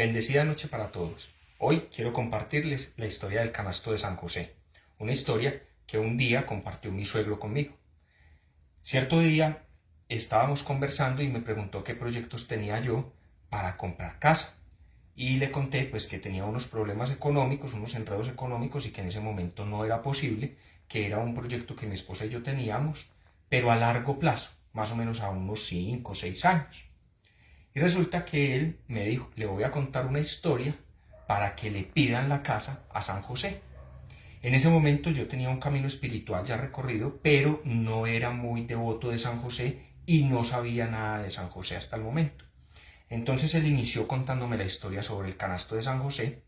Bendecida noche para todos. Hoy quiero compartirles la historia del canasto de San José, una historia que un día compartió mi suegro conmigo. Cierto día estábamos conversando y me preguntó qué proyectos tenía yo para comprar casa. Y le conté pues que tenía unos problemas económicos, unos enredos económicos y que en ese momento no era posible, que era un proyecto que mi esposa y yo teníamos, pero a largo plazo, más o menos a unos 5 o 6 años. Y resulta que él me dijo, le voy a contar una historia para que le pidan la casa a San José. En ese momento yo tenía un camino espiritual ya recorrido, pero no era muy devoto de San José y no sabía nada de San José hasta el momento. Entonces él inició contándome la historia sobre el canasto de San José.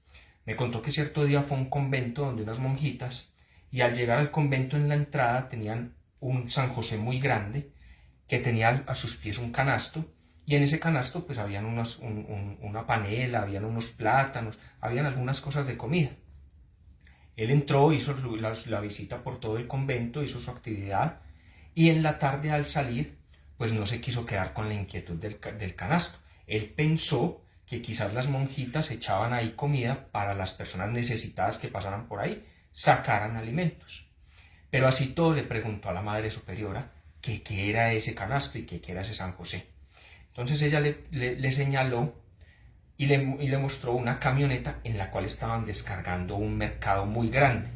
Me contó que cierto día fue a un convento donde unas monjitas, y al llegar al convento en la entrada tenían un San José muy grande que tenía a sus pies un canasto, y en ese canasto pues habían una panela, habían unos plátanos, habían algunas cosas de comida. Él entró, hizo la visita por todo el convento, hizo su actividad, y en la tarde al salir pues no se quiso quedar con la inquietud del canasto. Él pensó que quizás las monjitas echaban ahí comida para las personas necesitadas que pasaran por ahí, sacaran alimentos. Pero así todo le preguntó a la Madre Superiora que qué era ese canasto y que qué era ese San José. Entonces ella le señaló y le mostró una camioneta en la cual estaban descargando un mercado muy grande.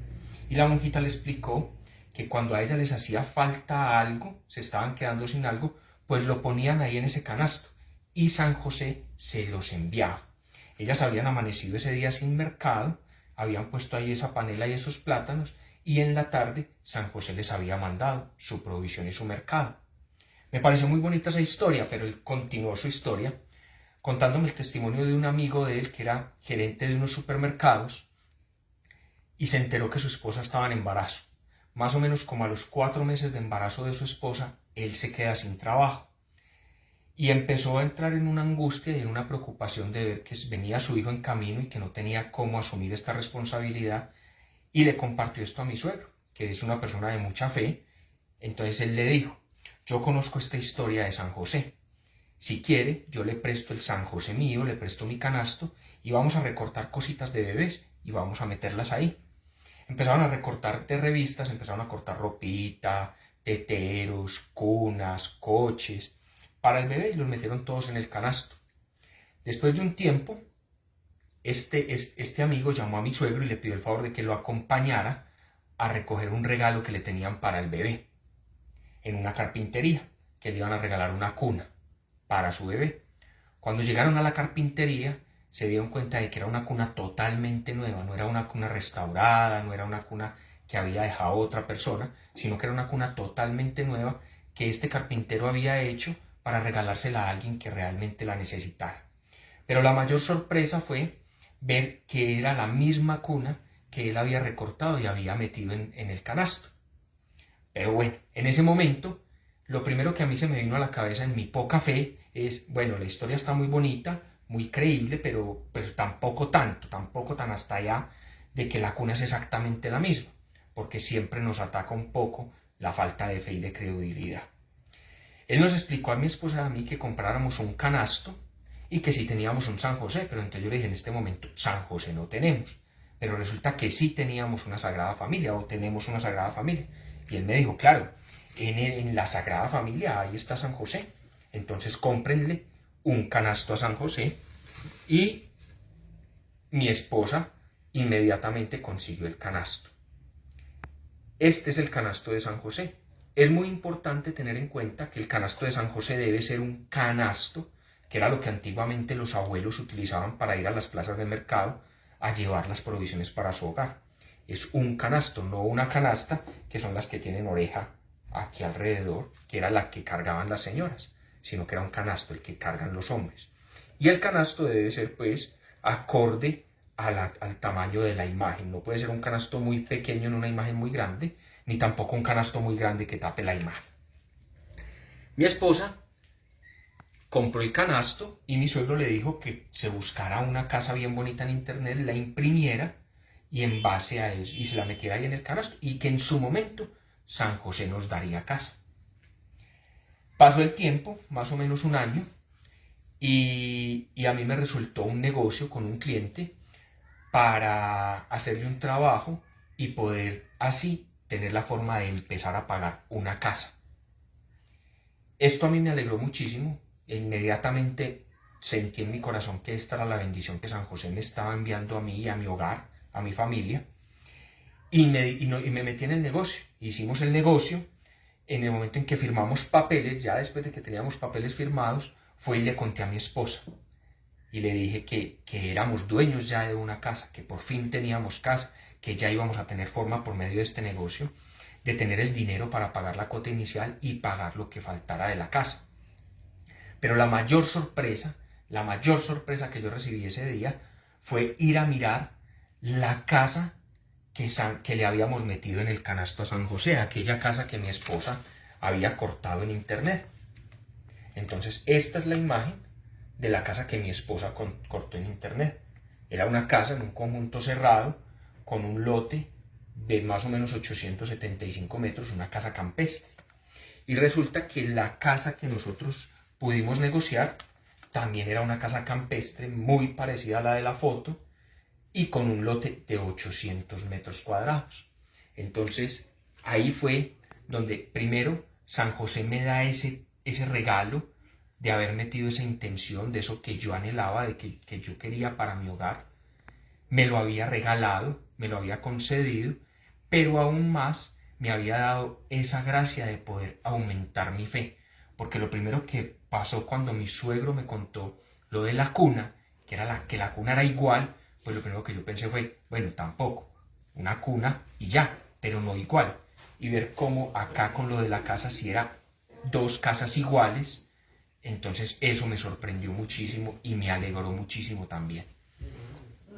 Y la monjita le explicó que cuando a ella les hacía falta algo, se estaban quedando sin algo, pues lo ponían ahí en ese canasto y San José se los enviaba. Ellas habían amanecido ese día sin mercado, habían puesto ahí esa panela y esos plátanos, y en la tarde San José les había mandado su provisión y su mercado. Me pareció muy bonita esa historia, pero él continuó su historia contándome el testimonio de un amigo de él que era gerente de unos supermercados y se enteró que su esposa estaba en embarazo. Más o menos como a los 4 meses de embarazo de su esposa, él se queda sin trabajo. Y empezó a entrar en una angustia y en una preocupación de ver que venía su hijo en camino y que no tenía cómo asumir esta responsabilidad. Y le compartió esto a mi suegro, que es una persona de mucha fe. Entonces él le dijo, yo conozco esta historia de San José. Si quiere, yo le presto el San José mío, le presto mi canasto y vamos a recortar cositas de bebés y vamos a meterlas ahí. Empezaron a recortar de revistas, empezaron a cortar ropita, teteros, cunas, coches para el bebé y los metieron todos en el canasto. Después de un tiempo, este amigo llamó a mi suegro y le pidió el favor de que lo acompañara a recoger un regalo que le tenían para el bebé en una carpintería, que le iban a regalar una cuna para su bebé. Cuando llegaron a la carpintería se dieron cuenta de que era una cuna totalmente nueva, no era una cuna restaurada, no era una cuna que había dejado otra persona, sino que era una cuna totalmente nueva que este carpintero había hecho para regalársela a alguien que realmente la necesitara. Pero la mayor sorpresa fue ver que era la misma cuna que él había recortado y había metido en el canasto. Pero bueno, en ese momento, lo primero que a mí se me vino a la cabeza en mi poca fe es, bueno, la historia está muy bonita, muy creíble, pero pues tampoco tan hasta allá de que la cuna es exactamente la misma, porque siempre nos ataca un poco la falta de fe y de credibilidad. Él nos explicó a mi esposa y a mí que compráramos un canasto y que sí teníamos un San José, pero entonces yo le dije, en este momento San José no tenemos, pero resulta que sí teníamos una Sagrada Familia o tenemos una Sagrada Familia. Y él me dijo, claro, en la Sagrada Familia ahí está San José, entonces cómprenle un canasto a San José. Y mi esposa inmediatamente consiguió el canasto. Este es el canasto de San José. Es muy importante tener en cuenta que el canasto de San José debe ser un canasto, que era lo que antiguamente los abuelos utilizaban para ir a las plazas de mercado a llevar las provisiones para su hogar. Es un canasto, no una canasta, que son las que tienen oreja aquí alrededor, que era la que cargaban las señoras, sino que era un canasto el que cargan los hombres. Y el canasto debe ser, pues, acorde al tamaño de la imagen. No puede ser un canasto muy pequeño en una imagen muy grande, ni tampoco un canasto muy grande que tape la imagen. Mi esposa compró el canasto y mi suegro le dijo que se buscara una casa bien bonita en internet, la imprimiera y en base a eso, y se la metiera ahí en el canasto, y que en su momento San José nos daría casa. Pasó el tiempo, más o menos un año, y a mí me resultó un negocio con un cliente para hacerle un trabajo y poder así tener la forma de empezar a pagar una casa. Esto a mí me alegró muchísimo. Inmediatamente sentí en mi corazón que esta era la bendición que San José me estaba enviando a mí, a mi hogar, a mi familia. Y me metí en el negocio. Hicimos el negocio. En el momento en que firmamos papeles, ya después de que teníamos papeles firmados, fue y le conté a mi esposa. Y le dije que éramos dueños ya de una casa, que por fin teníamos casa, que ya íbamos a tener forma por medio de este negocio de tener el dinero para pagar la cuota inicial y pagar lo que faltara de la casa. Pero la mayor sorpresa que yo recibí ese día fue ir a mirar la casa que le habíamos metido en el canasto a San José, aquella casa que mi esposa había cortado en internet. Entonces, esta es la imagen de la casa que mi esposa cortó en internet. Era una casa en un conjunto cerrado, con un lote de más o menos 875 metros, una casa campestre. Y resulta que la casa que nosotros pudimos negociar también era una casa campestre muy parecida a la de la foto y con un lote de 800 metros cuadrados. Entonces, ahí fue donde primero San José me da ese regalo de haber metido esa intención, de eso que yo anhelaba, de que yo quería para mi hogar. Me lo había regalado, me lo había concedido, pero aún más me había dado esa gracia de poder aumentar mi fe. Porque lo primero que pasó cuando mi suegro me contó lo de la cuna, que la cuna era igual, pues lo primero que yo pensé fue, bueno, tampoco, una cuna y ya, pero no igual. Y ver cómo acá con lo de la casa, si era dos casas iguales, entonces eso me sorprendió muchísimo y me alegró muchísimo también.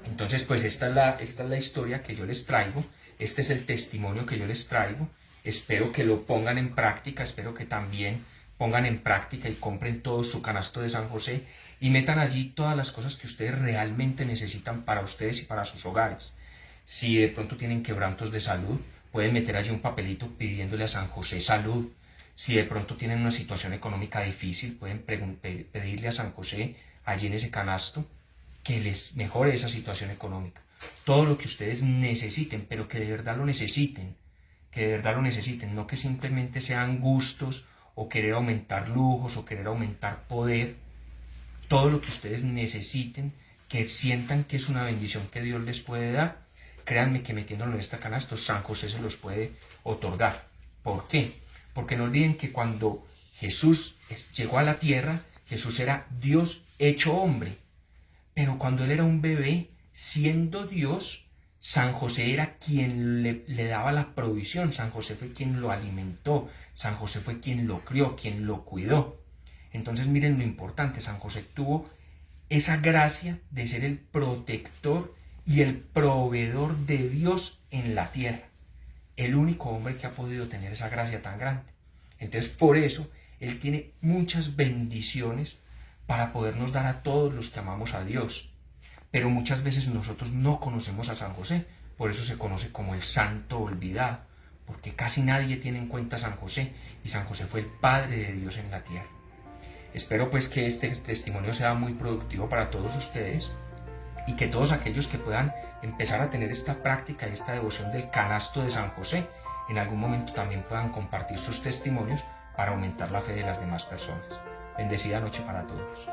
Entonces, pues esta es la historia que yo les traigo, este es el testimonio que yo les traigo. Espero que lo pongan en práctica, espero que también pongan en práctica y compren todo su canasto de San José y metan allí todas las cosas que ustedes realmente necesitan para ustedes y para sus hogares. Si de pronto tienen quebrantos de salud, pueden meter allí un papelito pidiéndole a San José salud. Si de pronto tienen una situación económica difícil, pueden pedirle a San José allí en ese canasto que les mejore esa situación económica. Todo lo que ustedes necesiten, pero que de verdad lo necesiten, no que simplemente sean gustos o querer aumentar lujos o querer aumentar poder. Todo lo que ustedes necesiten, que sientan que es una bendición que Dios les puede dar, créanme que metiéndolo en esta canasta, San José se los puede otorgar. ¿Por qué? Porque no olviden que cuando Jesús llegó a la tierra, Jesús era Dios hecho hombre. Pero cuando él era un bebé, siendo Dios, San José era quien le daba la provisión, San José fue quien lo alimentó, San José fue quien lo crió, quien lo cuidó. Entonces miren lo importante, San José tuvo esa gracia de ser el protector y el proveedor de Dios en la tierra. El único hombre que ha podido tener esa gracia tan grande. Entonces por eso él tiene muchas bendiciones para podernos dar a todos los que amamos a Dios. Pero muchas veces nosotros no conocemos a San José, por eso se conoce como el santo olvidado, porque casi nadie tiene en cuenta a San José, y San José fue el Padre de Dios en la tierra. Espero pues que este testimonio sea muy productivo para todos ustedes, y que todos aquellos que puedan empezar a tener esta práctica, esta devoción del canasto de San José, en algún momento también puedan compartir sus testimonios para aumentar la fe de las demás personas. Bendecida noche para todos.